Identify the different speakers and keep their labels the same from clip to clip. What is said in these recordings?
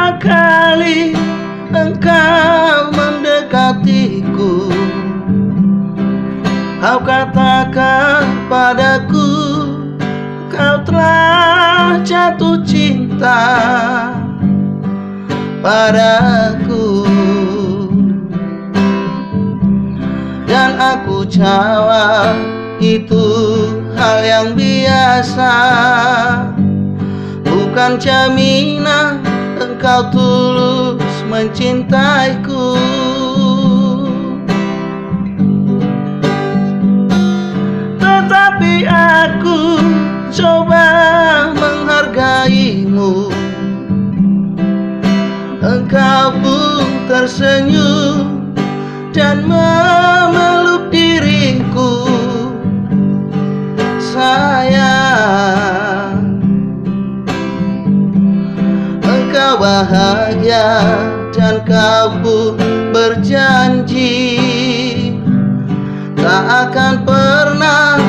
Speaker 1: pertama kali engkau mendekatiku, kau katakan padaku, kau telah jatuh cinta padaku. Dan aku jawab, itu hal yang biasa, bukan jaminan engkau tulus mencintaiku. Tetapi aku coba menghargaimu, engkau pun tersenyum dan memeluk diriku. Sayang, engkau bahagia dan kau pun berjanji tak akan pernah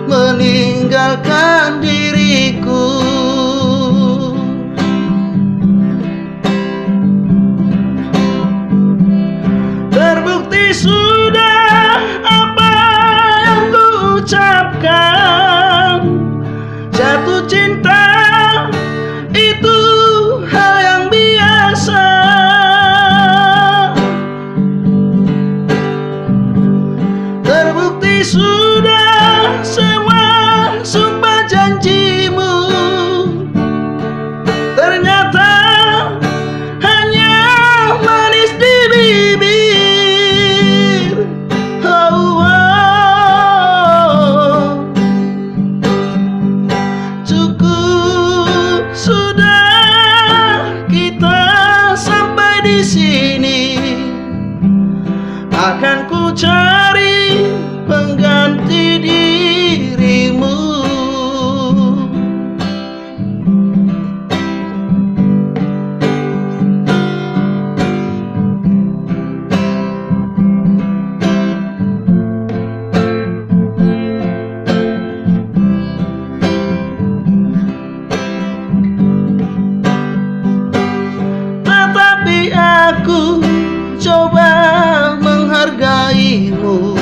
Speaker 1: meninggalkan diriku. Terbukti sudah apa yang ku ucapkan, jatuh cinta itu hal yang biasa. Terbukti sudah semua sumpah janjimu, ternyata hanya manis di bibir. Cukup sudah kita sampai di sini, akan ku cari pengganti dirimu. Tetapi aku coba menghargaimu,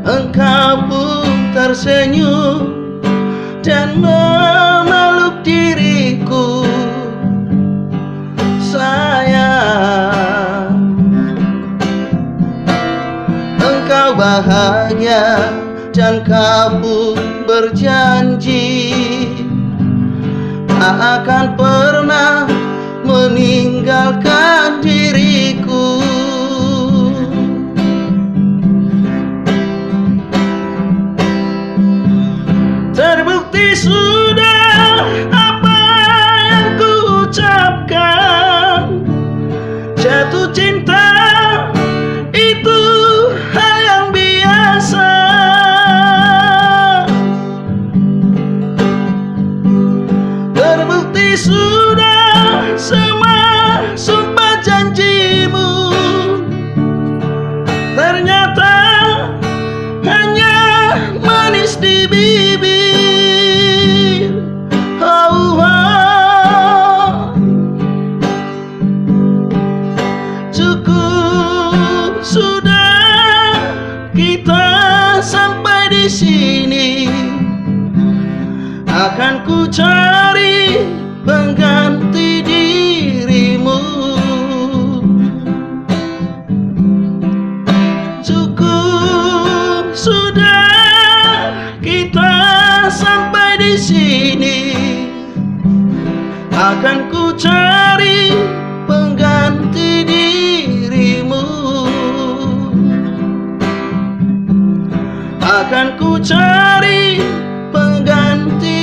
Speaker 1: engkau pun tersenyum dan memeluk diriku. Sayang, engkau bahagia dan kau pun berjanji tak akan pernah meninggalkan diriku. Terbukti sudah apa yang ku ucapkan, jatuh cinta itu hal yang biasa. Terbukti sudah semua sumpah janjimu, ternyata hanya manis di bibir. Oh, oh. Cukup sudah kita sampai di sini, akan ku cari pengganti dirimu. Cukup sudah kita sampai di sini, akan ku cari pengganti dirimu. Akan ku cari pengganti